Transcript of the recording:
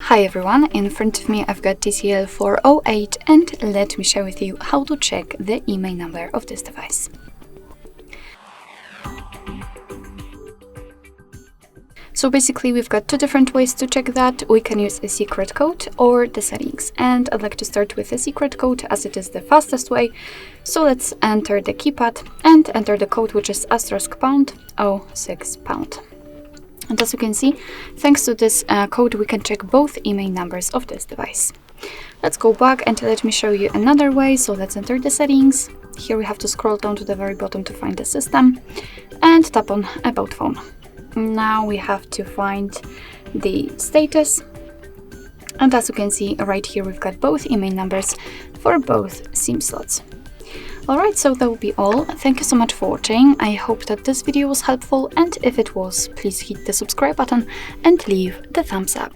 Hi everyone, in front of me I've got TCL 408 and let me share with you how to check the IMEI number of this device. So basically we've got two different ways to check that. We can use a secret code or the settings, and I'd like to start with the secret code as it is the fastest way. So let's enter the keypad and enter the code, which is *#06#. And as you can see, thanks to this code, we can check both IMEI numbers of this device. Let's go back and let me show you another way. So let's enter the settings. Here we have to scroll down to the very bottom to find the system and tap on About Phone. Now we have to find the status. And as you can see right here, we've got both IMEI numbers for both SIM slots. Alright, so that will be all. Thank you so much for watching. I hope that this video was helpful, and if it was, please hit the subscribe button and leave the thumbs up.